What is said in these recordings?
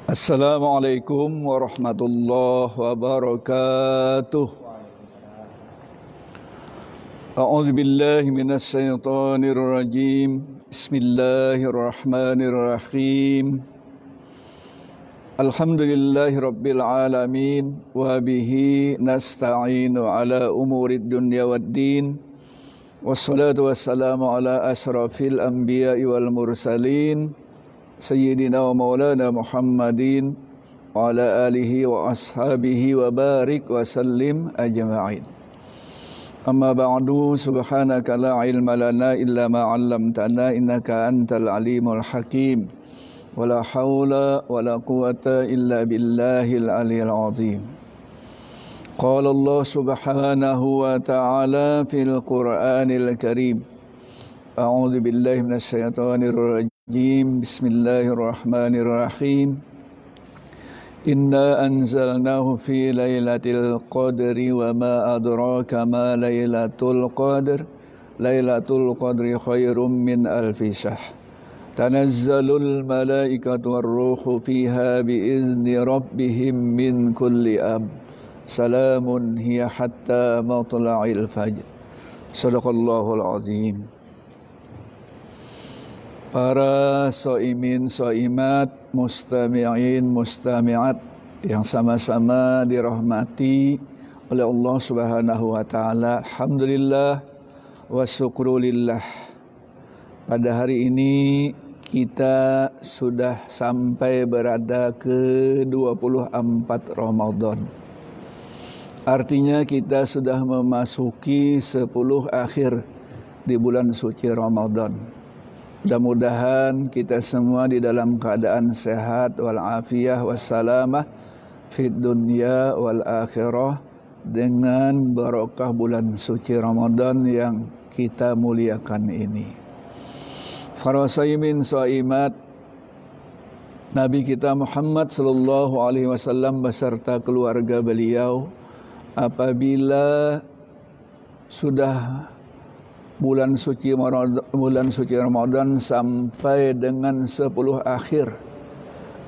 Assalamualaikum warahmatullahi wabarakatuh. A'udzu billahi minasy syaithanir rajim. Bismillahirrahmanirrahim. Alhamdulillahirabbil alamin wa bihi nasta'inu ala umurid dunya waddin. Wassalatu wassalamu ala asyrafil anbiya'i wal mursalin. Sayyidina wa maulana Muhammadin wa ala alihi wa ashabihi wa barik wa sallim ajma'in. Amma ba'du, subhanaka la ilma lana illa ma 'allamtana innaka antal alimul hakim. Wa la haula wa la quwata illa billahil aliyyil azim. Qala Allah subhanahu wa ta'ala fil Qur'anil Karim. A'udzu billahi minasy syaithanir rajim. Bismillahirrahmanirrahim. Inna anzalnahu fi lailatul qadri wa ma adraka ma lailatul qadr. Lailatul qadri khairum min alfi syahr. Tanazzalul malaikatu war-ruhu fiha biizni rabbihim min kulli amr. Salamun hiya hatta matla'il fajr. Shadaqallahul azim. Para so'imin, so'imat, mustami'in, mustami'at yang sama-sama dirahmati oleh Allah subhanahu wa ta'ala. Alhamdulillah wa syukrulillah. Pada hari ini kita sudah sampai berada ke 24 Ramadan. Artinya kita sudah memasuki 10 akhir di bulan suci Ramadan. Mudah-mudahan kita semua di dalam keadaan sehat wal-afiyah wassalamah fid dunya wal akhirah dengan barakah bulan suci Ramadan yang kita muliakan ini. Para shaimin shaimat, Nabi kita Muhammad sallallahu alaihi wasallam beserta keluarga beliau apabila sudah bulan suci Ramadan sampai dengan 10 akhir,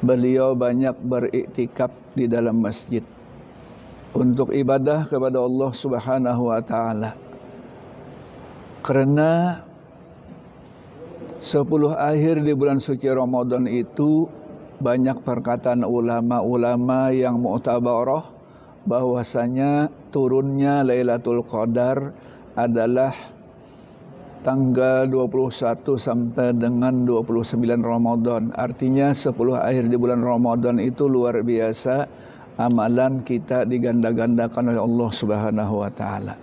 beliau banyak beriktikaf di dalam masjid untuk ibadah kepada Allah Subhanahu wa taala. Karena 10 akhir di bulan suci Ramadan itu banyak perkataan ulama-ulama yang mu'tabarah bahwasanya turunnya Lailatul Qadar adalah tanggal 21 sampai dengan 29 Ramadan. Artinya 10 akhir di bulan Ramadan itu luar biasa, amalan kita diganda-gandakan oleh Allah Subhanahu wa taala.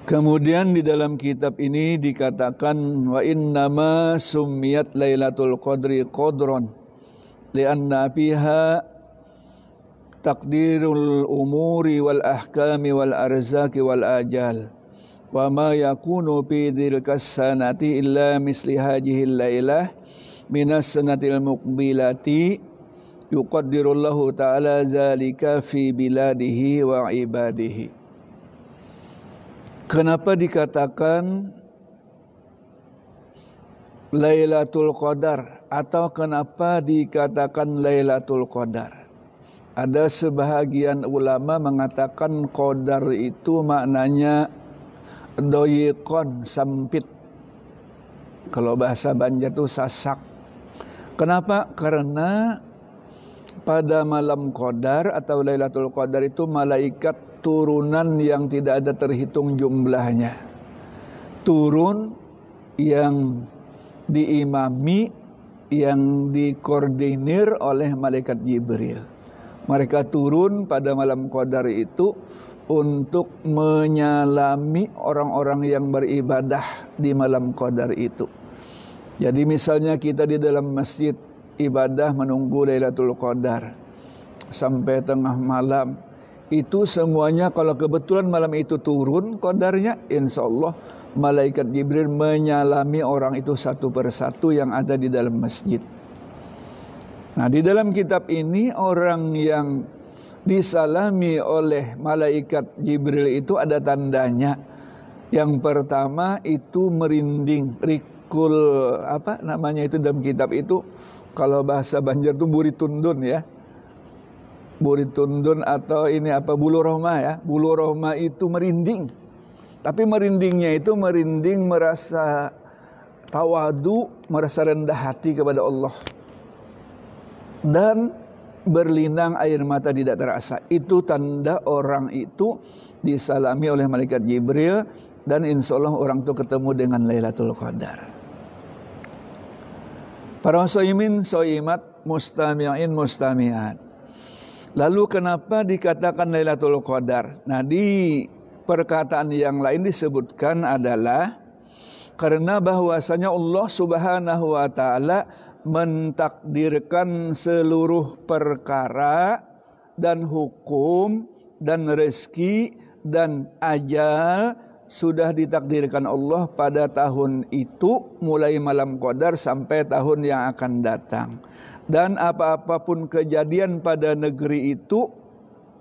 Kemudian di dalam kitab ini dikatakan wa innama summiyat Lailatul Qadri qadran li'anna fiha taqdirul umuri wal ahkami wal arzaki wal ajal wa ma yakunu fi dzilkas sanati illa misli hadhil lailah minas sanatil muqbilati yuqaddirullahu ta'ala zalika fi biladihi wa ibadihi. Kenapa dikatakan Lailatul Qadar atau kenapa dikatakan Lailatul Qadar? Ada sebahagian ulama mengatakan qadar itu maknanya doyikon, sempit. Kalau bahasa Banjar itu sasak. Kenapa? Karena pada malam qadar atau Lailatul Qadar itu malaikat turunan yang tidak ada terhitung jumlahnya. Turun yang diimami, yang dikoordinir oleh malaikat Jibril. Mereka turun pada malam qadar itu untuk menyalami orang-orang yang beribadah di malam qadar itu. Jadi misalnya kita di dalam masjid ibadah menunggu Lailatul Qadar sampai tengah malam, itu semuanya kalau kebetulan malam itu turun qadarnya, insyaallah malaikat Jibril menyalami orang itu satu persatu yang ada di dalam masjid. Nah, di dalam kitab ini orang yang disalami oleh malaikat Jibril itu ada tandanya. Yang pertama itu merinding, kul apa namanya itu dalam kitab itu, kalau bahasa Banjar itu buritundun ya. Buritundun atau ini apa, bulu roma ya. Bulu roma itu merinding. Tapi merindingnya itu merinding merasa tawadu, merasa rendah hati kepada Allah. Dan berlinang air mata tidak terasa. Itu tanda orang itu disalami oleh malaikat Jibril, dan insya Allah orang itu ketemu dengan Lailatul Qadar. Para soimin, soimat, mustami'in, mustami'at. Lalu kenapa dikatakan Lailatul Qadar? Nah, di perkataan yang lain disebutkan adalah karena bahwasanya Allah Subhanahu wa taala mentakdirkan seluruh perkara dan hukum dan rezeki dan ajal sudah ditakdirkan Allah pada tahun itu, mulai malam Qadar sampai tahun yang akan datang. Dan apa-apapun kejadian pada negeri itu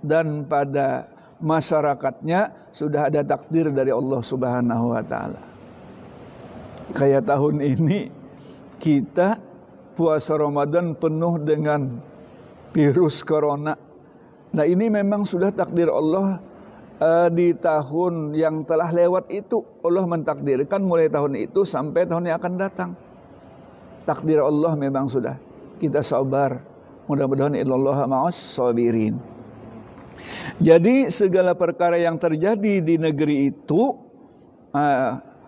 dan pada masyarakatnya sudah ada takdir dari Allah Subhanahu wa taala. Kayak tahun ini kita puasa Ramadan penuh dengan virus corona. Nah, ini memang sudah takdir Allah. Di tahun yang telah lewat itu Allah mentakdirkan mulai tahun itu sampai tahun yang akan datang. Takdir Allah memang sudah. Kita sabar. Mudah-mudahan innallaha ma'as sabirin. Jadi segala perkara yang terjadi di negeri itu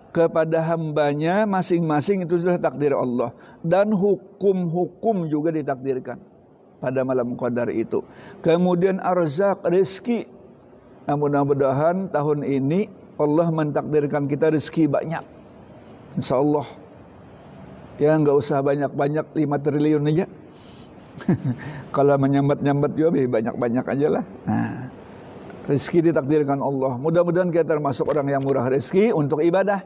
kepada hambanya masing-masing itu sudah takdir Allah. Dan hukum-hukum juga ditakdirkan pada malam Qadar itu. Kemudian arzak, rezeki. Nah, mudah-mudahan tahun ini Allah mentakdirkan kita rezeki banyak, insya Allah. Ya, nggak usah banyak-banyak, 5 triliun aja. Kalau menyambat-nyambat juga banyak-banyak aja lah. Nah, rezeki ditakdirkan Allah. Mudah-mudahan kita termasuk orang yang murah rezeki untuk ibadah.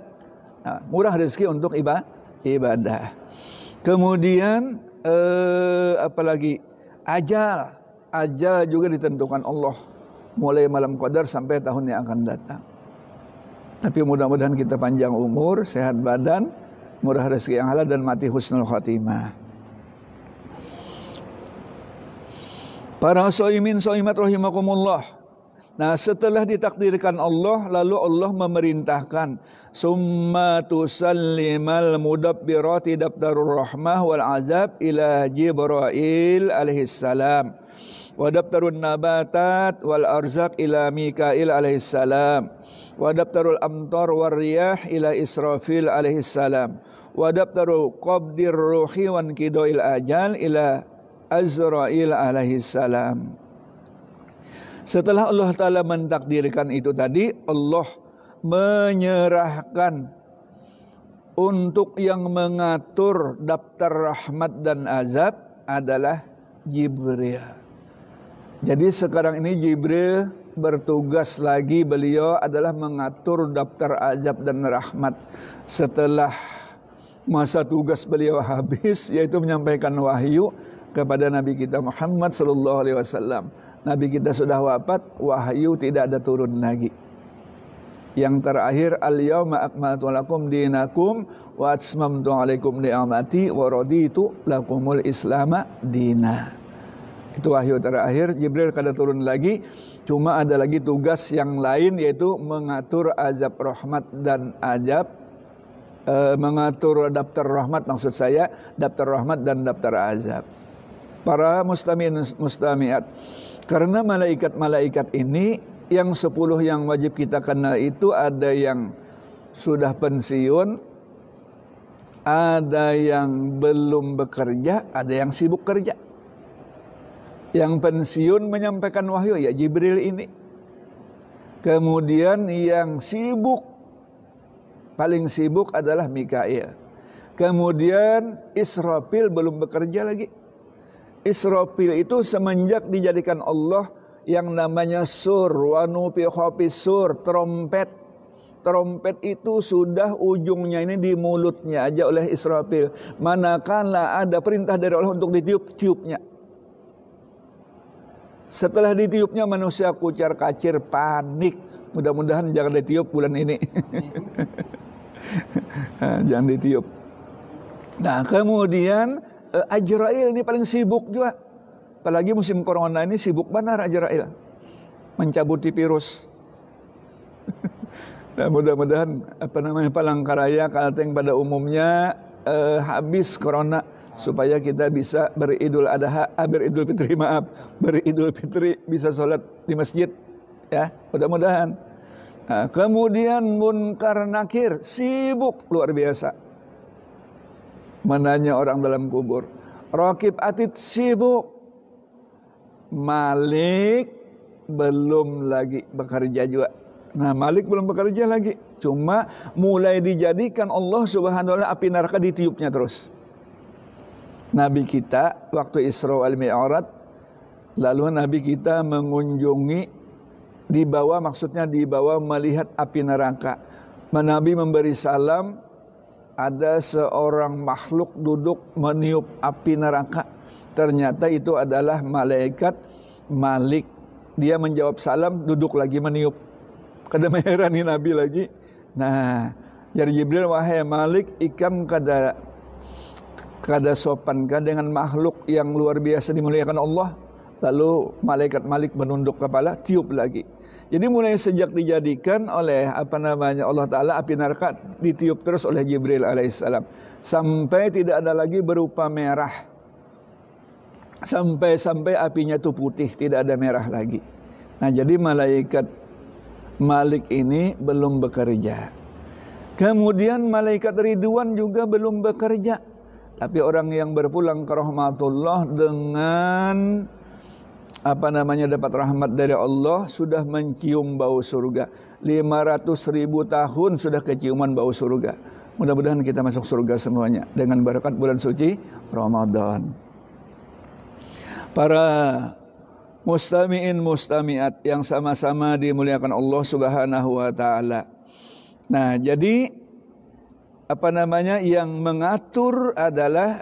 Nah, murah rezeki untuk ibadah. Kemudian apalagi ajal juga ditentukan Allah. Mulai malam Qadar sampai tahun yang akan datang. Tapi mudah-mudahan kita panjang umur, sehat badan, murah rezeki yang halal, dan mati husnul khatimah. Para soimin soimat rahimakumullah. Nah, setelah ditakdirkan Allah, lalu Allah memerintahkan summa tusallimal mudabbirati daftarur rahmah wal azab ila Jibril alaihissalam. Wa daftarun nabatat wal arzak ila Mikail alaihissalam. Wa daftarul amtar war riyah ila Israfil alaihissalam. Wa daftaru qabdir ruhi wan qidail ajal ila Azrail alaihissalam. Setelah Allah Ta'ala mentakdirkan itu tadi, Allah menyerahkan untuk yang mengatur daftar rahmat dan azab adalah Jibril. Jadi sekarang ini Jibril bertugas lagi, beliau adalah mengatur daftar azab dan rahmat. Setelah masa tugas beliau habis, yaitu menyampaikan wahyu kepada Nabi kita Muhammad sallallahu alaihi wasallam. Nabi kita sudah wafat, wahyu tidak ada turun lagi. Yang terakhir, al-yauma akmaltu lakum dinakum wa atmamtu alaikum ni'mati wa raditu lakumul islama dina. Itu wahyu terakhir. Jibril kada turun lagi. Cuma ada lagi tugas yang lain, yaitu mengatur azab rahmat dan azab, mengatur daftar rahmat, maksud saya daftar rahmat dan daftar azab. Para mustami'in mustami'at, karena malaikat-malaikat ini yang 10 yang wajib kita kenal itu ada yang sudah pensiun, ada yang belum bekerja, ada yang sibuk kerja. Yang pensiun menyampaikan wahyu ya Jibril ini. Kemudian yang sibuk, paling sibuk adalah Mikail. Kemudian Israfil belum bekerja lagi. Israfil itu semenjak dijadikan Allah yang namanya sur, wa nufikha fis-sur, trompet. Trompet itu sudah ujungnya ini di mulutnya aja oleh Israfil. Manakala ada perintah dari Allah untuk ditiup-tiupnya. Setelah ditiupnya manusia kucar kacir panik. Mudah-mudahan jangan ditiup bulan ini. Jangan ditiup. Nah, kemudian Azrail ini paling sibuk juga. Apalagi musim corona ini sibuk benar Azrail mencabuti virus. Nah, mudah-mudahan Palangkaraya Kalteng pada umumnya habis corona supaya kita bisa beridul fitri bisa sholat di masjid ya, mudah-mudahan. Nah, kemudian Munkar Nakir sibuk luar biasa menanya orang dalam kubur. Raqib Atid sibuk. Malik belum lagi bekerja juga. Nah, Malik belum bekerja lagi. Cuma mulai dijadikan Allah Subhanahu wa taala api neraka ditiupnya terus. Nabi kita waktu Isra wal Mi'raj, lalu Nabi kita mengunjungi maksudnya dibawa melihat api neraka. Nabi memberi salam, ada seorang makhluk duduk meniup api neraka. Ternyata itu adalah malaikat Malik. Dia menjawab salam, duduk lagi meniup. Kada meherani Nabi lagi. Nah, jadi Jibril, wahai Malik, ikam kada sopankah dengan makhluk yang luar biasa dimuliakan Allah? Lalu malaikat Malik menunduk kepala, tiup lagi. Jadi mulai sejak dijadikan oleh Allah Ta'ala api neraka ditiup terus oleh Jibril alaihissalam. Sampai tidak ada lagi berupa merah. Sampai apinya itu putih, tidak ada merah lagi. Nah, jadi malaikat Malik ini belum bekerja. Kemudian malaikat Ridwan juga belum bekerja. Tapi orang yang berpulang ke rahmatullah dengan dapat rahmat dari Allah sudah mencium bau surga. 500.000 tahun sudah keciuman bau surga. Mudah-mudahan kita masuk surga semuanya dengan berkat bulan suci Ramadan. Para mustami'in mustami'at yang sama-sama dimuliakan Allah Subhanahu wa taala. Nah, jadi yang mengatur adalah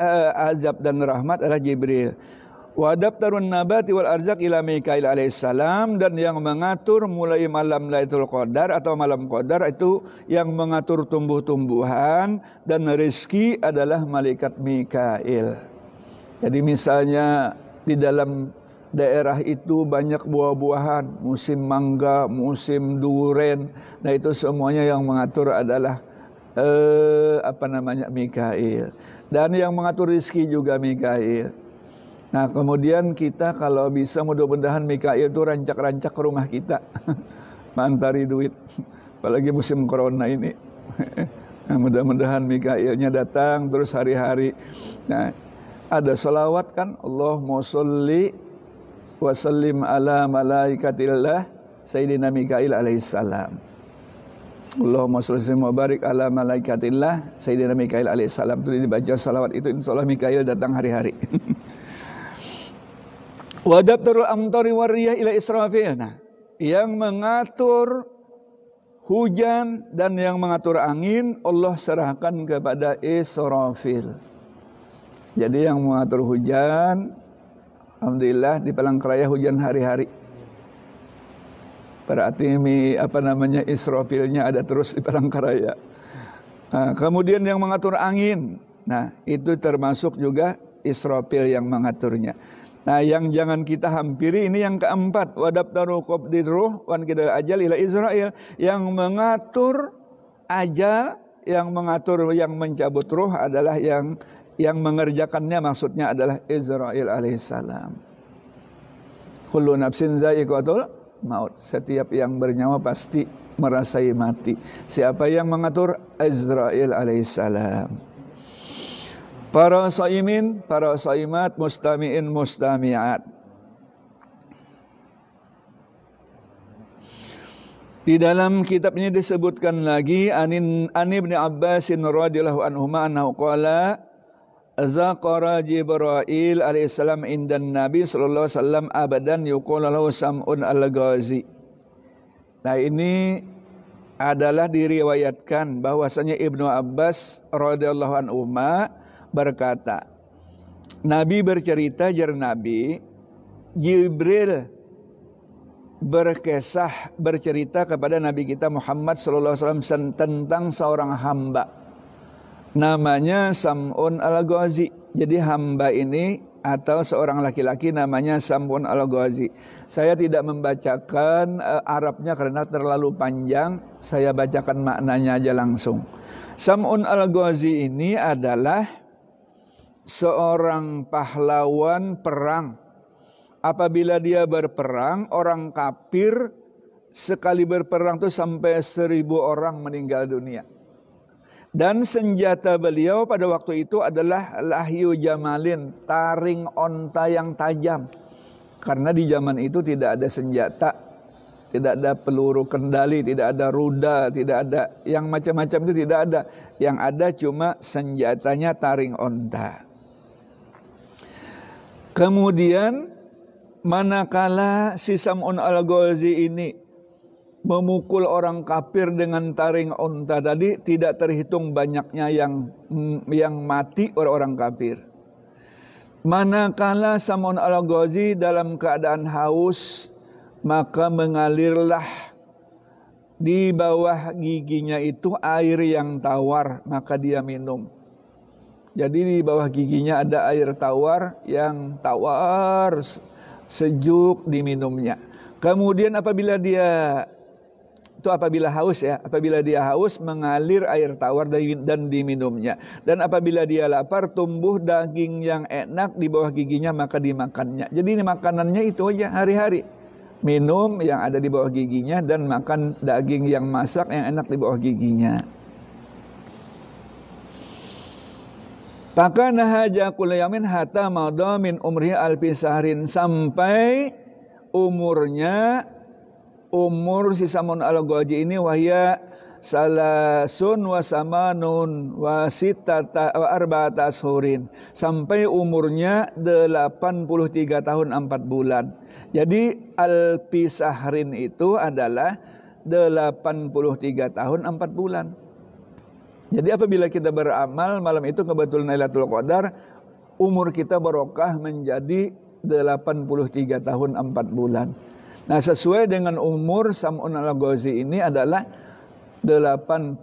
azab dan rahmat adalah Jibril. Wa adabtarun nabati wal arzaq ila Mikail alaihissalam, dan yang mengatur mulai malam Lailatul Qadar atau malam Qadar itu yang mengatur tumbuh-tumbuhan dan rezeki adalah malaikat Mikail. Jadi misalnya di dalam daerah itu banyak buah-buahan, musim mangga, musim duren. Nah, itu semuanya yang mengatur adalah Mikail. Dan yang mengatur rezeki juga Mikail. Nah, kemudian kita kalau bisa mudah-mudahan Mikail itu rancak-rancak ke rumah kita. Mantari duit. Apalagi musim corona ini. Nah, mudah-mudahan Mikailnya datang terus hari-hari. Nah, ada salawat kan, Allahumma sholli wa sallim ala malaikatillah Sayyidina Mikail alaihissalam. Allahumma sholli wa barik ala malaikatillah Sayyidina Mikail alaihissalam. Itu dibaca salawat itu, insyaallah Mikail datang hari-hari. Wa dabtarul amtari warriyah ila Israfil. Nah, yang mengatur hujan dan yang mengatur angin Allah serahkan kepada Israfil. Jadi yang mengatur hujan, alhamdulillah di Palangkaraya hujan hari-hari. Berarti Israfilnya ada terus di Palangkaraya. Nah, kemudian yang mengatur angin, nah itu termasuk juga Israfil yang mengaturnya. Nah, yang jangan kita hampiri ini yang keempat, wadabtaru qabdir ruh wan kidal ajal ila Israil, yang mengatur ajal, yang mencabut ruh adalah yang mengerjakannya maksudnya adalah Israil alaihissalam. Kullu nafsin za'iqatul maut. Setiap yang bernyawa pasti merasai mati. Siapa yang mengatur? Israil alaihissalam. Para shaimin, para shaimat, mustami'in, mustami'at. Di dalam kitab ini disebutkan lagi Ani Ibnu Abbasin radhiyallahu anhuma annahu qala Zaqara Jibril alaihissalam indan Nabi sallallahu alaihi wasallam abadan yuqalu lahu Sam'un al-Ghazi. Nah, ini adalah diriwayatkan bahwasanya Ibnu Abbas radhiyallahu anhu berkata, Nabi bercerita Nabi Jibril bercerita kepada Nabi kita Muhammad sallallahu alaihi wasallam tentang seorang hamba. namanya Sam'un al-Ghazi. Jadi hamba ini atau seorang laki-laki namanya Sam'un al-Ghazi. Saya tidak membacakan Arabnya karena terlalu panjang. Saya bacakan maknanya aja langsung. Sam'un al-Ghazi ini adalah seorang pahlawan perang. Apabila dia berperang, orang kafir sekali berperang itu sampai 1000 orang meninggal dunia. Dan senjata beliau pada waktu itu adalah lahyu jamalin, taring onta yang tajam. Karena di zaman itu tidak ada senjata, tidak ada peluru kendali, tidak ada rudal, tidak ada yang macam-macam itu tidak ada. Yang ada cuma senjatanya taring onta. Kemudian manakala si Sam'un al-Ghazi ini memukul orang kafir dengan taring unta tadi, tidak terhitung banyaknya yang mati orang kafir. Manakala Sam'un al-Ghazi dalam keadaan haus, maka mengalirlah di bawah giginya itu air yang tawar, maka dia minum. Jadi di bawah giginya ada air tawar yang tawar, sejuk diminumnya. Kemudian apabila haus ya, apabila dia haus mengalir air tawar dan diminumnya. Dan apabila dia lapar tumbuh daging yang enak di bawah giginya maka dimakannya. Jadi ini makanannya itu aja hari-hari. Minum yang ada di bawah giginya dan makan daging yang masak yang enak di bawah giginya. Maka nahaja kullu yamin hatta madha min umri alfi sahrin, sampai umur si Sam'un al-Ghazi ini wahya salasun wa samanun wa sittata wa arba'ata ashurin, sampai umurnya 83 tahun 4 bulan. Jadi alfi sahrin itu adalah 83 tahun 4 bulan. Jadi apabila kita beramal malam itu kebetulan Lailatul Qadar, umur kita barokah menjadi 83 tahun 4 bulan. Nah, sesuai dengan umur Sam'un al-Ghazi ini adalah 83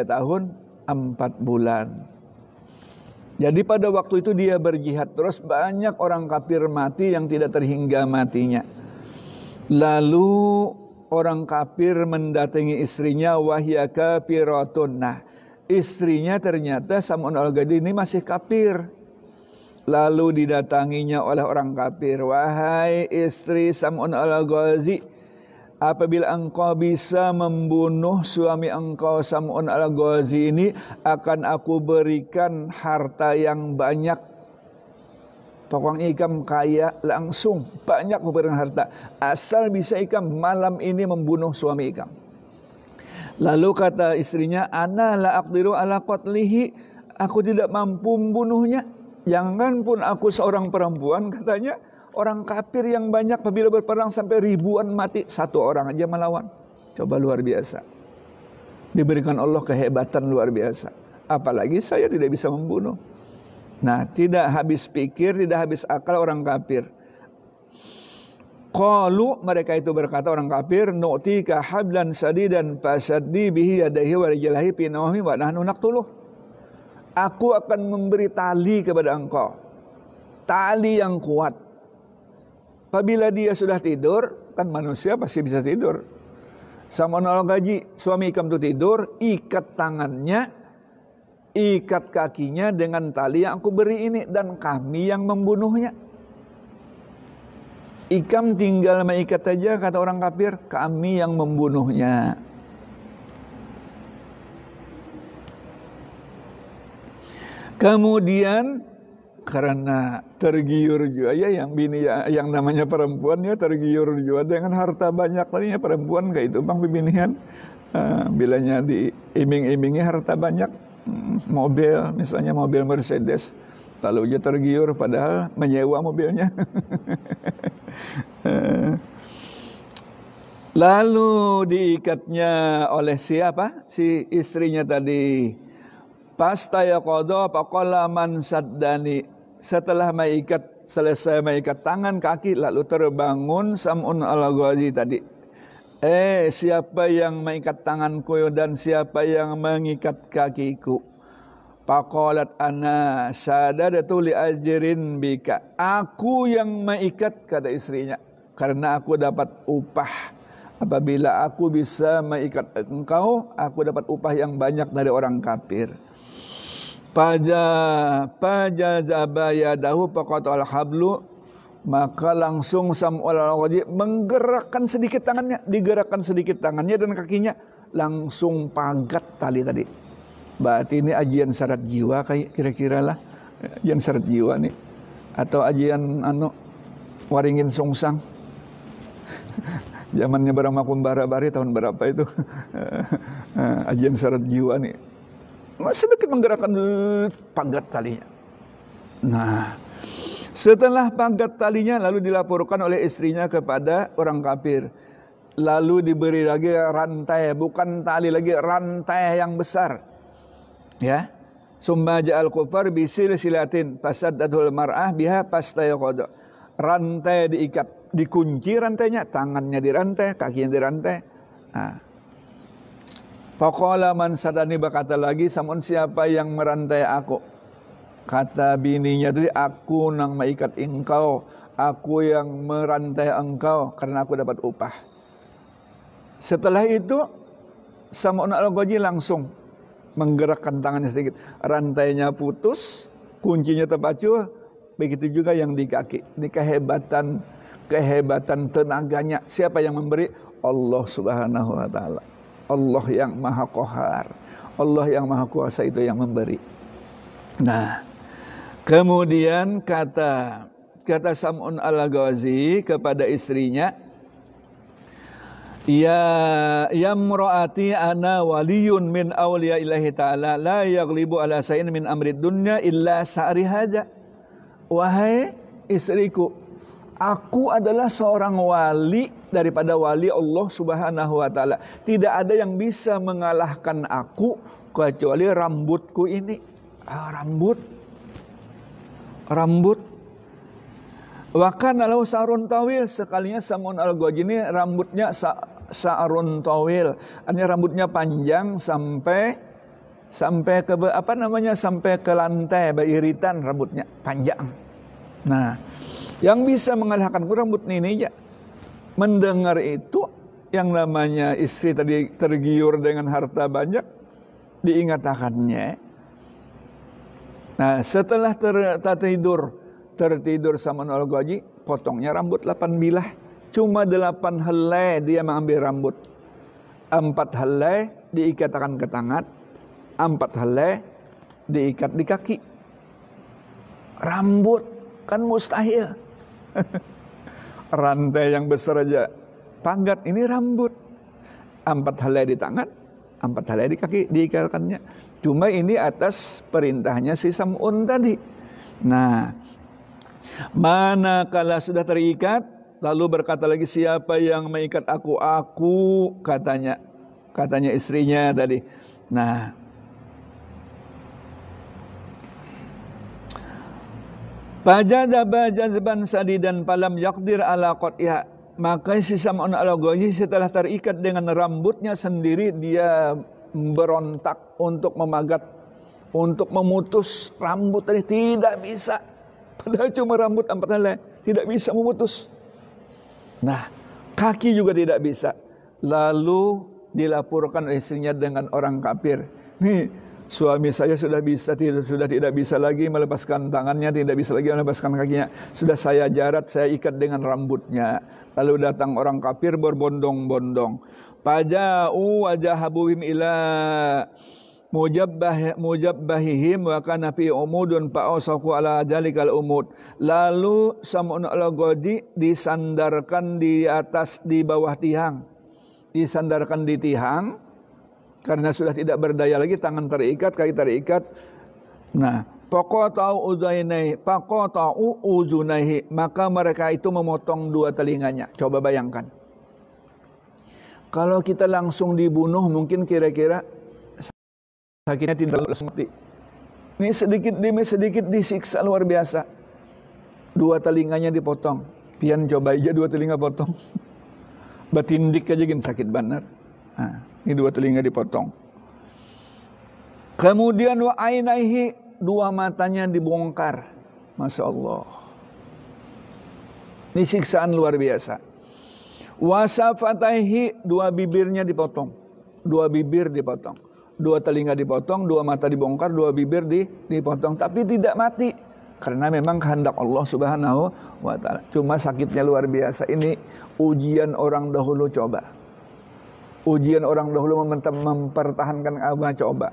tahun 4 bulan. Jadi pada waktu itu dia berjihad terus, banyak orang kafir mati yang tidak terhingga matinya. Lalu orang kafir mendatangi istrinya, wahya kafiratun. Nah, istrinya ternyata Sam'un al-Ghazi ini masih kafir. Lalu didatanginya oleh orang kafir, wahai istri Sam'un al-Ghazi, apabila engkau bisa membunuh suami engkau Sam'un al-Ghazi ini, akan aku berikan harta yang banyak. Tukang ikam kaya langsung, banyak memberikan harta. Asal bisa ikam malam ini membunuh suami ikam. Lalu kata istrinya, ana la aqdiru ala qatlihi, aku tidak mampu membunuhnya. Jangan pun aku seorang perempuan, katanya, orang kafir yang banyak apabila berperang sampai ribuan mati, satu orang aja melawan. Coba luar biasa. Diberikan Allah kehebatan luar biasa. Apalagi saya tidak bisa membunuh. Nah, tidak habis pikir, tidak habis akal orang kafir. Qalu, mereka itu berkata orang kafir, nu'tika hablan sadidan fasaddi bihi yadayhi wa rijlahi fi nawmi wa nahnu naqtuluh. Aku akan memberi tali kepada engkau, tali yang kuat. Apabila dia sudah tidur, kan manusia pasti bisa tidur. Sam'un al-Ghazi, suami ikam itu tidur, ikat tangannya, ikat kakinya dengan tali yang aku beri ini, dan kami yang membunuhnya. Ikam tinggal mengikat saja, kata orang kafir, kami yang membunuhnya. Kemudian karena tergiur juga ya, yang bini yang namanya perempuan ya tergiur juga dengan harta banyak, tadinya perempuan kayak itu bang bibinian, bilanya diiming-imingi harta banyak, mobil misalnya mobil Mercedes, lalu dia tergiur padahal menyewa mobilnya. Lalu diikatnya oleh siapa? Si istrinya tadi. Pastayaqadha faqala man saddani. Setelah selesai mengikat tangan kaki, lalu terbangun Sam'un al-Ghazi tadi. siapa yang mengikat tanganku dan siapa yang mengikat kakiku? Faqalat ana sadadatu li ajrin bika. Aku yang mengikat, kata istrinya, karena aku dapat upah. Apabila aku bisa mengikat engkau, aku dapat upah yang banyak dari orang kafir. Fajazaba faqatal hablu, maka langsung Sam'ul al-Ghazali menggerakkan sedikit tangannya, digerakkan sedikit tangannya dan kakinya, langsung pagat tali tadi. Berarti ini ajian syarat jiwa kayak kira-kira lah, ajian syarat jiwa nih, atau ajian waringin sungsang. Zamannya barang makum bara-bari tahun berapa itu. Ajian syarat jiwa nih, sedikit menggerakkan pagat talinya. Nah, setelah pagat talinya lalu dilaporkan oleh istrinya kepada orang kafir. Lalu diberi lagi rantai, bukan tali lagi, rantai yang besar. Ya. Summa ja'al kufar bisil silatin fasaddatul mar'ah biha pastayqad. Rantai diikat, dikunci rantainya, tangannya dirantai, kakinya dirantai. Nah. Faqala man sadani, berkata lagi, samun siapa yang merantai aku? Kata bininya tadi, aku nang mengikat engkau, aku yang merantai engkau karena aku dapat upah. Setelah itu Sam'un al-Ghazali langsung menggerakkan tangannya sedikit, rantainya putus, kuncinya terpacu. Begitu juga yang di kaki. Ini kehebatan tenaganya. Siapa yang memberi? Allah Subhanahu wa taala. Allah yang Maha Qahar, Allah yang Maha Kuasa itu yang memberi. Nah, kemudian kata Sam'un al-Ghazali kepada istrinya, Ya mraati ana waliyun min awliya ilahi ta'ala la yaghlibu ala sayin min amrid dunya illa sa'ri haja. Wahai istriku, aku adalah seorang wali daripada wali Allah Subhanahu wa taala. Tidak ada yang bisa mengalahkan aku kecuali rambutku ini. Rambut. Wa kana lahu sa'run tawil, sekalinya Sam'un al-Ghazali ini rambutnya sa'run tawil. Artinya rambutnya panjang sampai ke sampai ke lantai, beriritan rambutnya panjang. Nah, yang bisa mengalahkanku rambut ini ya. Mendengar itu, yang namanya istri tadi tergiur dengan harta banyak, diingatkannya. Nah, setelah tertidur Sam'un al-Ghazali, potongnya rambut 8 bilah. Cuma 8 helai dia mengambil rambut. 4 helai diikatkan ke tangan, 4 helai diikat di kaki. Rambut kan mustahil. Rantai yang besar aja pagat, ini rambut. 4 helai di tangan, 4 helai di kaki diikatkannya. Cuma ini atas perintahnya si Sam'un tadi. Nah, manakala sudah terikat, lalu berkata lagi, siapa yang mengikat aku? Aku, katanya istrinya tadi. Nah, fajadaba jazban sadidan falam yaqdir ala qat'iha. Maka si Sam'un al-Ghazali setelah terikat dengan rambutnya sendiri, dia berontak untuk memagat, untuk memutus rambut tadi. Tidak bisa. Padahal cuma rambut 4 helai, tidak bisa memutus. Nah, kaki juga tidak bisa. Lalu dilaporkan istrinya dengan orang kafir. Nih, suami saya sudah tidak bisa lagi melepaskan tangannya, tidak bisa lagi melepaskan kakinya. Sudah saya jarat, saya ikat dengan rambutnya. Lalu datang orang kafir berbondong-bondong. Faja'u wajahabuhim ila mujabbahihim wa kana fi umudun fa'asaku ala jalikal umud. Lalu Sam'un al-Ghazali disandarkan di bawah tiang. Disandarkan di tiang karena sudah tidak berdaya lagi, tangan terikat, kaki terikat. Nah, faqata'u uzunaihi, maka mereka itu memotong 2 telinganya. Coba bayangkan. Kalau kita langsung dibunuh, mungkin kira-kira sakitnya tidak mati. Ini sedikit demi sedikit disiksa luar biasa. 2 telinganya dipotong. Pian coba aja 2 telinga potong. Batindik aja gini sakit benar. Nah, ini 2 telinga dipotong. Kemudian wa ainaihi, 2 matanya dibongkar. Masya Allah. Ini siksaan luar biasa. Wa safataihi, 2 bibirnya dipotong. 2 bibir dipotong. 2 telinga dipotong, 2 mata dibongkar, 2 bibir dipotong. Tapi tidak mati. Karena memang kehendak Allah Subhanahu wa ta'ala. Cuma sakitnya luar biasa. Ini ujian orang dahulu coba. Ujian orang dahulu mempertahankan agama coba.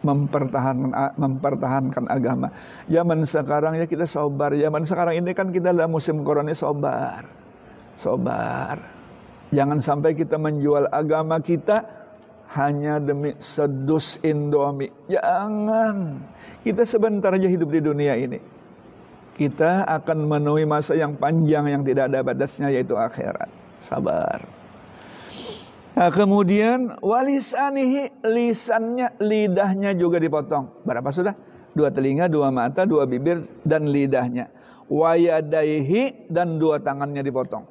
Mempertahankan agama. Zaman sekarang ya kita sabar. Zaman sekarang ini kan kita dalam musim corona, sabar. Sabar. Jangan sampai kita menjual agama kita hanya demi sedus Indomie. Jangan. Kita sebentar aja hidup di dunia ini. Kita akan menemui masa yang panjang yang tidak ada batasnya, yaitu akhirat. Sabar. Nah, kemudian walisanihi, lisannya, lidahnya juga dipotong. Berapa sudah? 2 telinga, 2 mata, 2 bibir, dan lidahnya. Wayadaihi, dan 2 tangannya dipotong.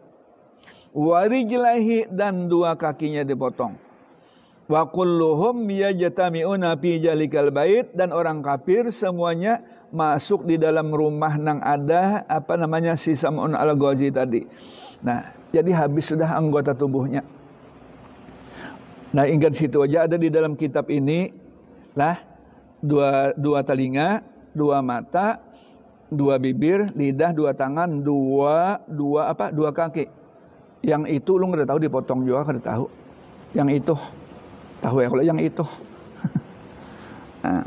Warijlaihi, dan 2 kakinya dipotong. Wa kulluhum yajtami'una fi jalikal bait, dan orang kafir semuanya masuk di dalam rumah nang ada si Sam'un al-Ghazi tadi. Nah, jadi habis sudah anggota tubuhnya. Nah, ingat situ aja ada di dalam kitab ini lah 2 telinga, 2 mata, 2 bibir, lidah, 2 tangan, 2 kaki. Yang itu lu nggak tahu dipotong juga, nggak tahu. Yang itu tahu ya kalau yang itu. Nah.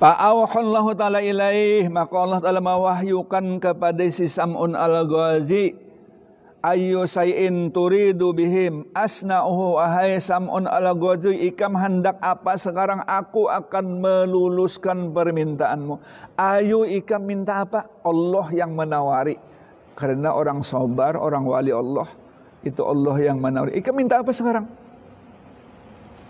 Fa'auhallahu ta'ala ilaih, maka Allah ta'ala mewahyukan kepada si Sam'un al-Ghazi, ayyu say'in turidu bihim asna'uhu, wahai Sam'un al-Ghazi, ikam hendak apa sekarang, aku akan meluluskan permintaanmu. Ayo ikam minta apa? Allah yang menawari. Karena orang sabar, orang wali Allah, itu Allah yang menawari. Ikam minta apa sekarang?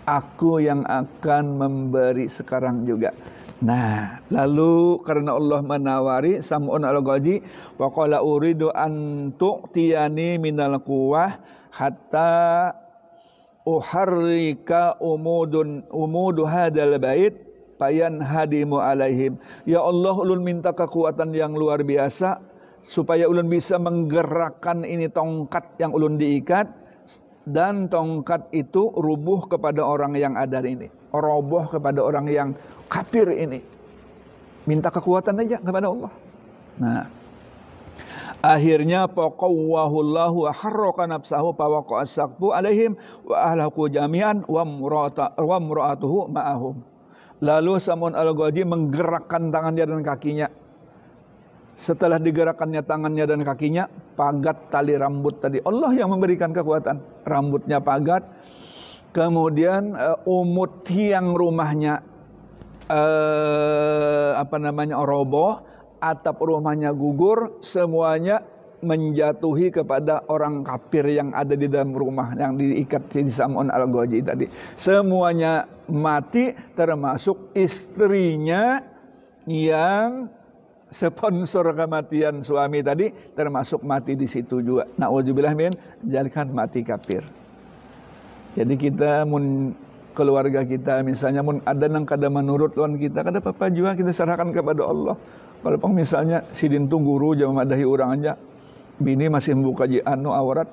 Aku yang akan memberi sekarang juga. Nah, lalu karena Allah menawari Sam'un al-Ghazi, wa qala uridu an tu'tiyani minal quwwah hatta uharrika umudu hadal bait payan hadimu alaihim. Ya Allah, ulun minta kekuatan yang luar biasa supaya ulun bisa menggerakkan ini tongkat yang ulun diikat, dan tongkat itu rubuh kepada orang yang ada ini, roboh kepada orang yang kafir ini. Minta kekuatan aja kepada Allah. Nah, akhirnya faqawwahullahu wa harraka nafsahu fawaqa as-saqfu alaihim wa ahlaku jami'an wa mura'atuhu ma'ahum. Lalu Sam'un al-Ghazi menggerakkan tangannya dan kakinya. Setelah digerakkannya tangannya dan kakinya, pagat tali rambut tadi. Allah yang memberikan kekuatan. Rambutnya pagat. Kemudian umut tiang rumahnya roboh, atap rumahnya gugur, semuanya menjatuhi kepada orang kafir yang ada di dalam rumah yang diikat di Sam'un al-Ghazi tadi. Semuanya mati, termasuk istrinya yang sponsor kematian suami tadi, termasuk mati di situ juga. Na'udzubillah min, jadikan mati kafir. Jadi kita keluarga kita misalnya ada nang kada menurut lawan kita, kada apa-apa juga kita serahkan kepada Allah. Kalau misalnya sidin tu guru jangan madahi orang aja, bini masih membuka aurat.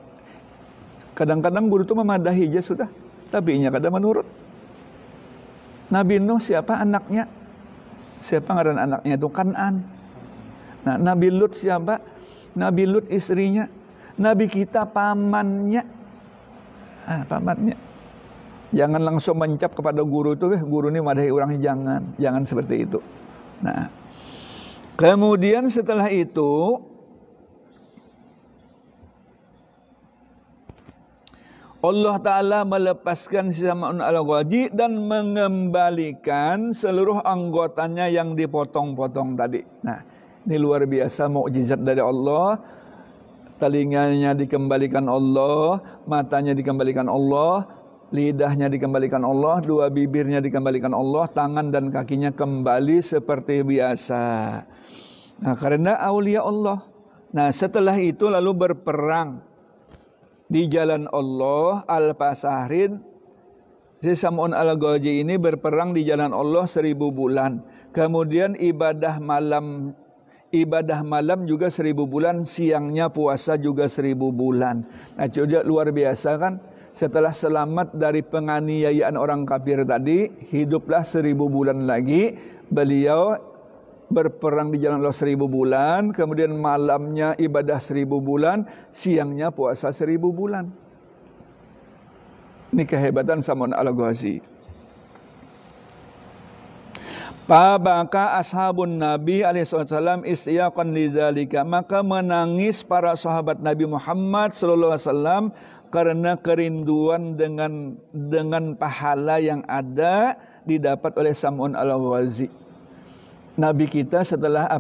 Kadang-kadang guru tu memadahi aja sudah, tapi nya kada menurut. Nabi Nuh siapa anaknya? Siapa ngaran anaknya itu? Kan'an. Nah, Nabi Lut siapa? Nabi Lut istrinya. Nabi kita pamannya. Pamannya. Jangan langsung mencap kepada guru itu, guru ini madahi orang, jangan seperti itu. Nah, kemudian setelah itu Allah Ta'ala melepaskan Sam'un al-Ghazi dan mengembalikan seluruh anggotanya yang dipotong-potong tadi. Nah, ini luar biasa mukjizat dari Allah. Telinganya dikembalikan Allah, matanya dikembalikan Allah, lidahnya dikembalikan Allah, 2 bibirnya dikembalikan Allah, tangan dan kakinya kembali seperti biasa. Nah, karena aulia Allah, Nah, setelah itu lalu berperang di jalan Allah. Al-Fasahrin, si Sam'un Al-Ghazi ini berperang di jalan Allah 1000 bulan. Kemudian ibadah malam juga 1000 bulan, siangnya puasa juga 1000 bulan. Nah, coba luar biasa kan? Setelah selamat dari penganiayaan orang kafir tadi, hiduplah 1000 bulan lagi. Beliau berperang di jalan Allah 1000 bulan, kemudian malamnya ibadah 1000 bulan, siangnya puasa 1000 bulan. Ini kehebatan Sam'un Al-Ghazi. Pabaka ashabun Nabi alaihissalam isyaqan lidzalika, maka menangis para sahabat Nabi Muhammad sallallahu alaihi wasallam karena kerinduan dengan pahala yang ada didapat oleh Sam'un Al-Ghazi. Nabi kita setelah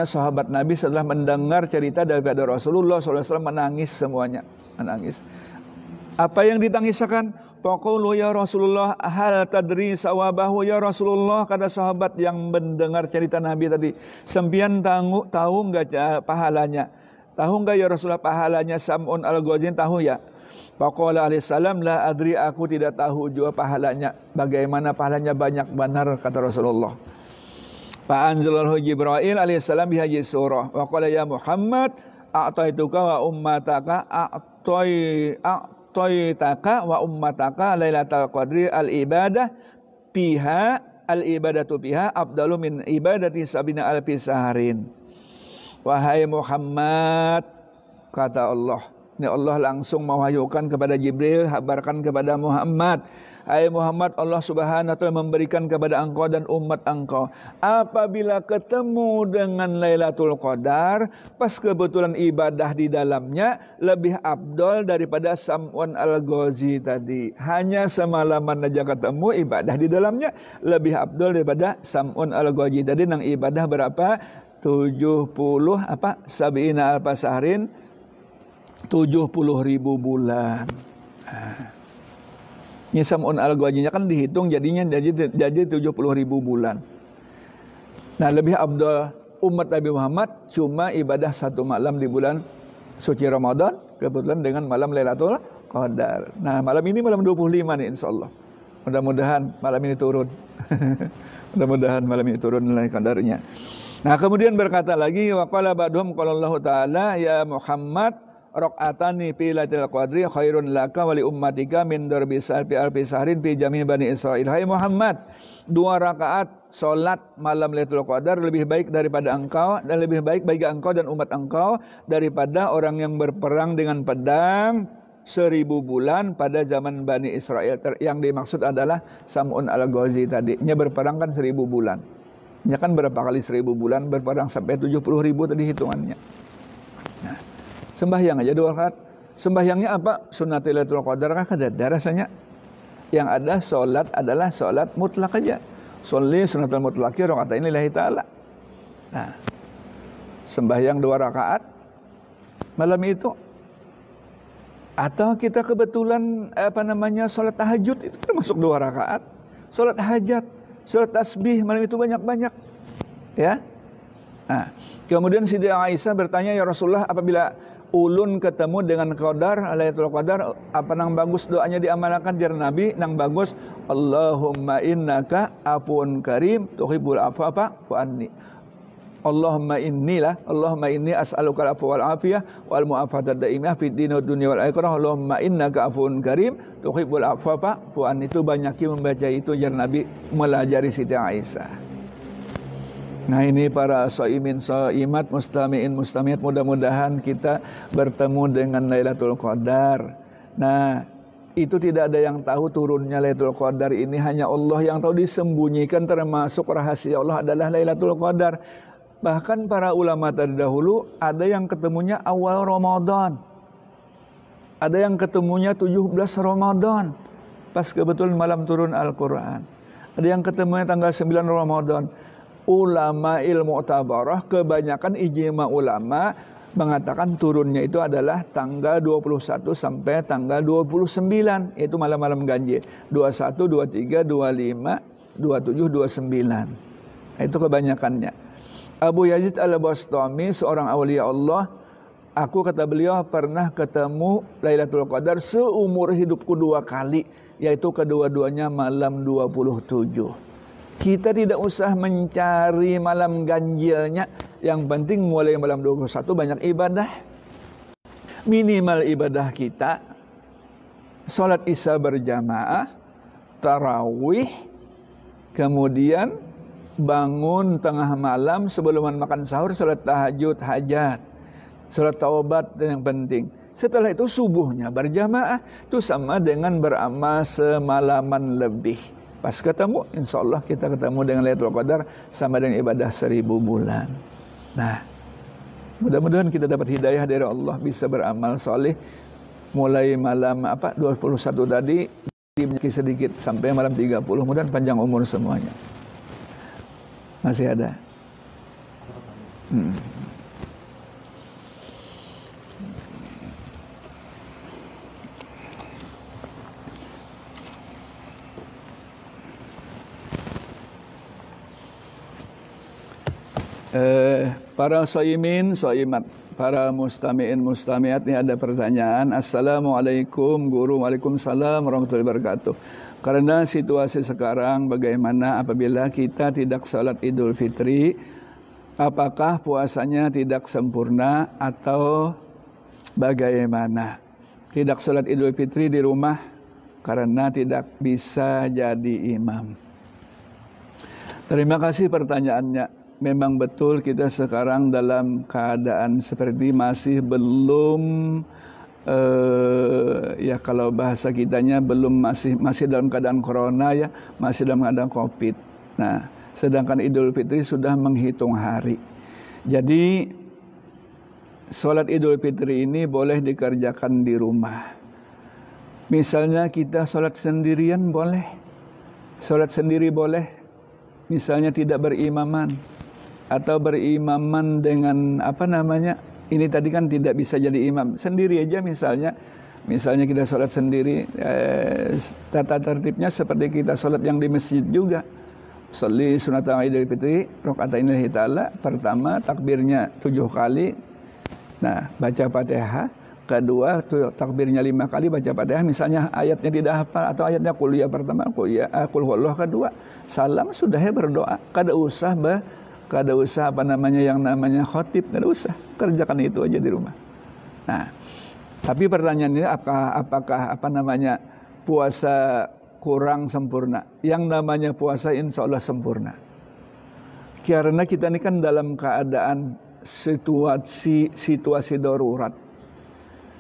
sahabat Nabi setelah mendengar cerita daripada Rasulullah SAW menangis semuanya, menangis. Apa yang ditangiskan? Faqulu ya Rasulullah hal tadri sawabahu, ya Rasulullah, kata sahabat yang mendengar cerita Nabi tadi, sempian tahu enggak pahalanya? Tahu enggak ya Rasulullah pahalanya Sam'un Al-Ghazi? Tahu ya? Faqala alaihissalam la adri, aku tidak tahu juga pahalanya. Bagaimana pahalanya? Banyak benar, kata Rasulullah. Fa'anzalallahu Jibril alaihissalam bihaji surah. Wa qala ya Muhammad a'taituka wa ummataka a'taitaka wa ummataka lailatul qadri al-ibadah fiha al-ibadatu fiha afdalu min ibadati sabina alfi sahrin. Wahai Muhammad, kata Allah. Ini Allah langsung mewahyukan kepada Jibril, habarkan kepada Muhammad. Hai Muhammad, Allah Subhanahu wa taala memberikan kepada engkau dan umat engkau, apabila ketemu dengan Lailatul Qadar, pas kebetulan ibadah di dalamnya lebih afdol daripada Sam'un Al-Ghazi tadi. Hanya semalaman aja ketemu ibadah di dalamnya lebih afdol daripada Sam'un Al-Ghazi tadi. Nang ibadah berapa? 70 sab'ina alfa sahrin, 70.000 bulan. Ini Sam'un Al-Ghazi-nya kan dihitung jadinya jadi 70.000 bulan. Nah, lebih afdal umat Nabi Muhammad cuma ibadah 1 malam di bulan suci Ramadan, kebetulan dengan malam Lailatul Qadar. Nah, malam ini malam 25 nih insyaallah. Mudah-mudahan malam ini turun. Mudah-mudahan malam ini turun nilai qadarnya. Nah, kemudian berkata lagi, wa qala ba'dhum qala Allah Ta'ala ya Muhammad raq'atani fi lailatul qadri khairun laka wa li ummatika min darbi salfi alfi sahrin fi jami' bani Israil. Hai Muhammad, 2 rakaat salat malam Lailatul Qadar lebih baik daripada engkau, dan lebih baik bagi engkau dan umat engkau daripada orang yang berperang dengan pedang 1000 bulan pada zaman Bani Israel. Yang dimaksud adalah Sam'un Al-Ghazi tadi. Nya berperang kan 1000 bulan. Nya kan berapa kali 1000 bulan berperang sampai 70.000 tadi hitungannya. Nah, sembahyang aja 2 rakaat. Sembahyangnya apa? Sunnatul Lailatul Qadar kan ada rasanya. Yang ada solat adalah solat mutlak aja. Sholli sunnatul mutlaqi rakaatain lillahi ta'ala. Nah, sembahyang 2 rakaat malam itu. Atau kita kebetulan solat tahajud, itu termasuk 2 rakaat. Solat hajat, solat tasbih malam itu banyak-banyak. Ya. Nah, kemudian Siti Aisyah bertanya, ya Rasulullah, apabila ulun ketemu dengan Qadar, Lailatul Qadar, apa nang bagus doanya diamalkan jar Nabi? Nang bagus, Allahumma innaka afun karim tuhibbul afwa fa'fu anni. Allahumma inni as'aluka al-afwa wal afiyah wal mu'afata daimah fid din wad dunya wal akhirah. Allahumma innaka afun karim tuhibbul afwa fa'fu anni. Itu banyaki membaca itu jar Nabi melajari Siti Aisyah. Nah, ini para shaimin shaimat, mustami'in mustami'at, mudah-mudahan kita bertemu dengan Lailatul Qadar. Nah, itu tidak ada yang tahu turunnya Lailatul Qadar ini, hanya Allah yang tahu. Disembunyikan, termasuk rahasia Allah adalah Lailatul Qadar. Bahkan para ulama terdahulu ada yang ketemunya awal Ramadan, ada yang ketemunya 17 Ramadan pas kebetulan malam turun Al-Quran, ada yang ketemunya tanggal 9 Ramadan. Ulama ilmu tabarah, kebanyakan ijma ulama mengatakan turunnya itu adalah tanggal 21 sampai tanggal 29, yaitu malam-malam ganjil, 21, 23, 25, 27, 29. Itu kebanyakannya. Abu Yazid Al-Bastami, seorang awliya Allah, Aku, kata beliau, pernah ketemu Lailatul Qadar seumur hidupku 2 kali, yaitu kedua-duanya malam 27. Kita tidak usah mencari malam ganjilnya, yang penting mulai malam 21 banyak ibadah. Minimal ibadah kita sholat isya berjamaah, tarawih, kemudian bangun tengah malam sebelum makan sahur, sholat tahajud, hajat, sholat taubat, dan yang penting. Setelah itu subuhnya berjamaah, itu sama dengan beramal semalaman lebih. Pas ketemu, insya Allah kita ketemu dengan Lailatul Qadar sama dengan ibadah 1000 bulan. Nah, mudah-mudahan kita dapat hidayah dari Allah, bisa beramal soleh mulai malam 21 tadi, sedikit sampai malam 30. Mudah-mudahan panjang umur semuanya. Masih ada. Para shaimin, shaimat, para mustami'in, mustami'at, ini ada pertanyaan. Assalamualaikum guru. Waalaikumsalam warahmatullahi wabarakatuh. Karena situasi sekarang, bagaimana apabila kita tidak sholat Idul Fitri? Apakah puasanya tidak sempurna atau bagaimana? Tidak sholat Idul Fitri di rumah karena tidak bisa jadi imam. Terima kasih pertanyaannya. Memang betul kita sekarang dalam keadaan seperti masih belum ya kalau bahasa kitanya belum masih dalam keadaan corona ya, masih dalam keadaan Covid. Nah, sedangkan Idul Fitri sudah menghitung hari. Jadi sholat Idul Fitri ini boleh dikerjakan di rumah. Misalnya kita sholat sendirian boleh, sholat sendiri boleh. Misalnya tidak berimaman, atau berimaman dengan ini tadi kan tidak bisa jadi imam, sendiri aja misalnya kita sholat sendiri, tata tertibnya seperti kita sholat yang di masjid juga. Sholli sunatan Idul Fitri rakaatain lillahi ta'ala, pertama takbirnya 7 kali, nah baca Fatihah, kedua takbirnya 5 kali, baca Fatihah, misalnya ayatnya tidak hafal atau ayatnya kuliah pertama, kuliah huwallahu kedua, salam, sudah ya berdoa, kada usah yang namanya khotib, kada usah, kerjakan itu aja di rumah. Nah, tapi pertanyaannya apakah puasa kurang sempurna? Yang namanya puasa insya Allah sempurna. Karena kita ini kan dalam keadaan situasi darurat.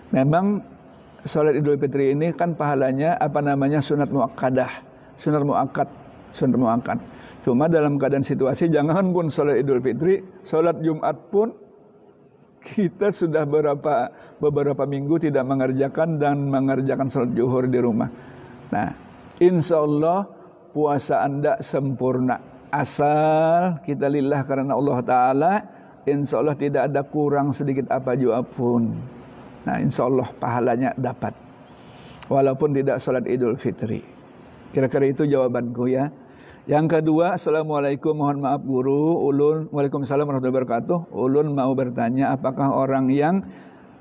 Memang sholat Idul Fitri ini kan pahalanya sunat muakkadah, sunat muakkad. Cuma dalam keadaan situasi, jangan pun sholat Idul Fitri, sholat Jumat pun kita sudah beberapa minggu tidak mengerjakan sholat zuhur di rumah. Nah, insya Allah puasa Anda sempurna. Asal kita lillah karena Allah Ta'ala, insya Allah tidak ada kurang sedikit apa jua pun. Nah, insya Allah pahalanya dapat, walaupun tidak sholat Idul Fitri. Kira-kira itu jawabanku ya. Yang kedua, Assalamualaikum, mohon maaf guru, ulun, Waalaikumsalam warahmatullahi wabarakatuh. Ulun mau bertanya, apakah orang yang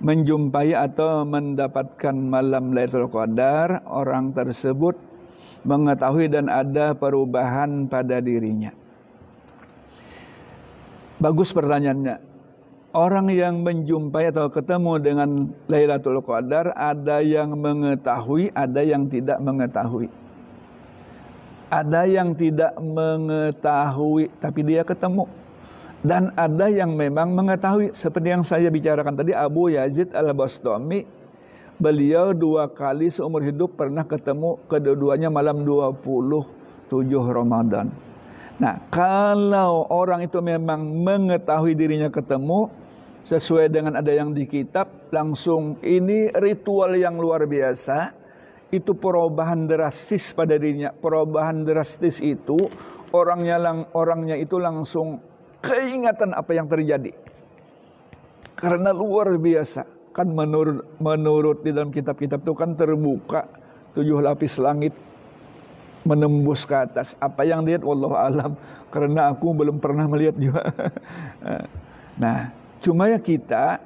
menjumpai atau mendapatkan malam Lailatul Qadar, orang tersebut mengetahui dan ada perubahan pada dirinya? Bagus pertanyaannya. Orang yang menjumpai atau ketemu dengan Lailatul Qadar, ada yang mengetahui, ada yang tidak mengetahui. Ada yang tidak mengetahui tapi dia ketemu, dan ada yang memang mengetahui. Seperti yang saya bicarakan tadi, Abu Yazid Al-Bastami, beliau 2 kali seumur hidup pernah ketemu, kedua-duanya malam 27 Ramadan. Nah, kalau orang itu memang mengetahui dirinya ketemu sesuai dengan ada yang di kitab, langsung ini ritual yang luar biasa. Itu perubahan drastis pada dirinya. Perubahan drastis itu orangnya itu langsung keingatan apa yang terjadi. Karena luar biasa. Kan menurut di dalam kitab-kitab itu kan terbuka 7 lapis langit menembus ke atas. Apa yang dilihat wallahu alam, karena aku belum pernah melihat juga. Nah, cuma ya kita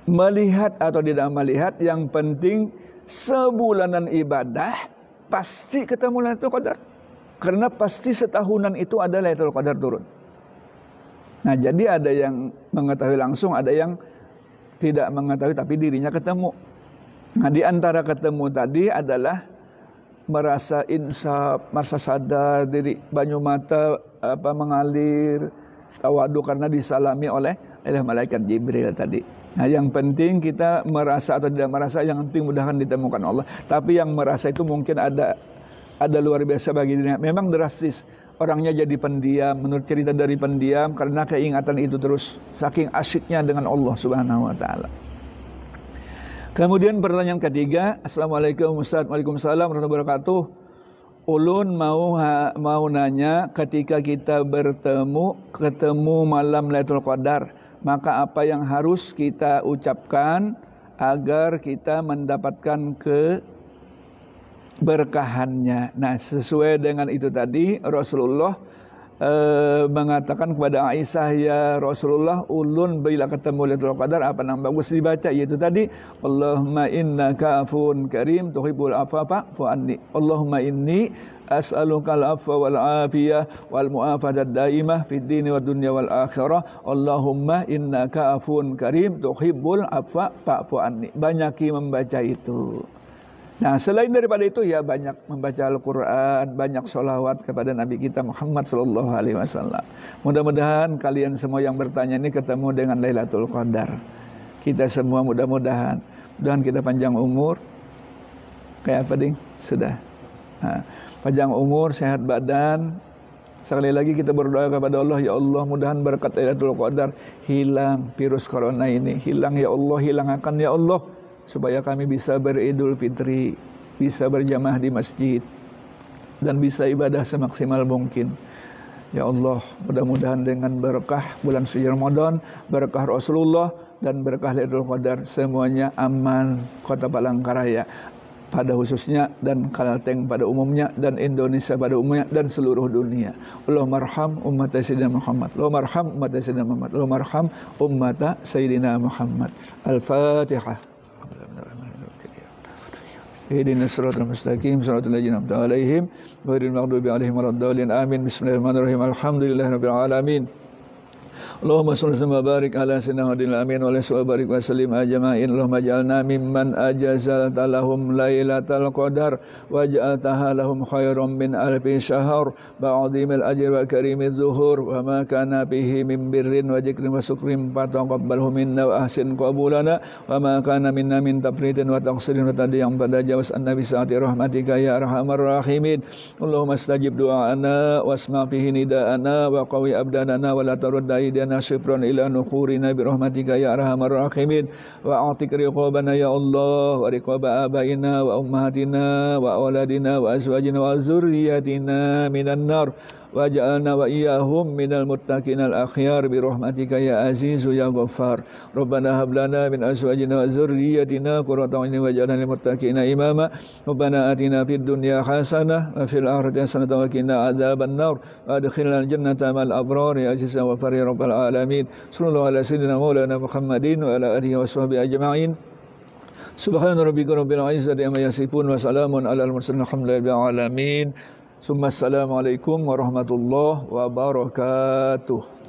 melihat atau tidak melihat, yang penting sebulanan ibadah pasti ketemu Lailatul Qadar. Karena pasti setahunan itu ada Lailatul Qadar turun. Nah, jadi ada yang mengetahui langsung, ada yang tidak mengetahui tapi dirinya ketemu. Nah, di antara ketemu tadi adalah merasa insaf, merasa sadar diri, banyu mata mengalir, tawadu karena disalami oleh malaikat Jibril tadi. Nah, yang penting kita merasa atau tidak merasa, yang penting mudahan ditemukan Allah. Tapi yang merasa itu mungkin ada luar biasa bagi dirinya. Memang drastis. Orangnya jadi pendiam, menurut cerita dari pendiam, karena keingatan itu terus, saking asyiknya dengan Allah Subhanahu wa ta'ala. Kemudian pertanyaan ketiga, Assalamualaikum Ustaz. Waalaikumsalam warahmatullahi wabarakatuh. Ulun mau nanya, ketika kita ketemu malam Lailatul Qadar, maka apa yang harus kita ucapkan agar kita mendapatkan keberkahannya? Nah, sesuai dengan itu tadi, Rasulullah mengatakan kepada Aisyah, ya Rasulullah, ulun bila ketemu Lailatul Qadar apa yang bagus dibaca, yaitu tadi Allahumma innaka afuwun karim tuhibbul afwa fa'fu anni. Allahumma inni as'aluka al-afwa wal afiyah wal mu'afadat daimah fid dini wad dunya wal akhirah. Allahumma innaka afuwun karim tuhibbul afwa fa'fu anni. Banyaki membaca itu. Nah, selain daripada itu ya banyak membaca Al-Quran, banyak sholawat kepada Nabi kita Muhammad SAW. Mudah-mudahan kalian semua yang bertanya ini ketemu dengan Lailatul Qadar. Kita semua mudah-mudahan kita panjang umur. Kayak apa ding? Sudah. Nah, panjang umur, sehat badan. Sekali lagi kita berdoa kepada Allah, ya Allah, mudahan berkat Lailatul Qadar hilang virus corona ini, hilang ya Allah, hilangkan ya Allah, supaya kami bisa beridul fitri, bisa berjamaah di masjid, dan bisa ibadah semaksimal mungkin. Ya Allah, mudah-mudahan dengan berkah bulan suci Ramadan, berkah Rasulullah, dan berkah Lailatul Qadar, semuanya aman Kota Palangkaraya pada khususnya, dan Kalteng pada umumnya, dan Indonesia pada umumnya, dan seluruh dunia. Allahumma arham umat Sayyidina Muhammad. Allahumma arham umat Sayyidina Muhammad. Allahumma arham umat Sayyidina Muhammad. Al-Fatihah. Ihdinas siratal mustaqim siratal ladzina an'amta 'alaihim ghairil maghdubi 'alaihim waladdallin. Amin. Bismillahirrahmanirrahim. Alhamdulillahirabbil alamin. Allahumma shalli wa barik ala sayyidina Muhammadin amin wa ala barik wa sallim ajma'in. Allahumma ij'alna mimman ajazalta lahum lailatal qadar waj'altaha lahum khairan min alfi syahr ba'dhimil ajri wa karimidz zuhur wa ma kana bihi min birrin wa dzikrin wa sukrin fataqabbalhu minna wa ahsin qabulana wa ma kana minna min tafridin wa taqsirin wa tadiyyan pada jawas an-nabi saati rahmatika ya arhamar rahimin. Allahumma astajib du'ana wasma' fihi nida'ana wa qawi abdanana wa la tarud aydana syukran ila nukhurina bi rahmatika ya arhamar rahimin wa a'tik riqabana ya Allah wa riqaba abaina wa ummahatina wa auladina wa azwajina wa zurriyyatina minan nar waj'alna wa iyyahum minal muttaqinal akhyar bi rahmatika ya azizu ya ghaffar. Rabbana hab lana min azwajina wa zurriyyatina qurrata a'yunin waj'alna lil muttaqina imama. Rabbana atina fid dunya hasanah wa fil akhirati hasanah wa qina adzaban nar wa adkhilna al jannata ma'al abrar ya aziz wa ghafar ya rabbal alamin. Sallallahu ala sayyidina maulana Muhammadin wa ala alihi wa sahbihi ajma'in. Subhana rabbika rabbil izzati amma yasifun wa salamun alal mursalin alhamdulillahi alamin. Assalamualaikum warahmatullahi wabarakatuh.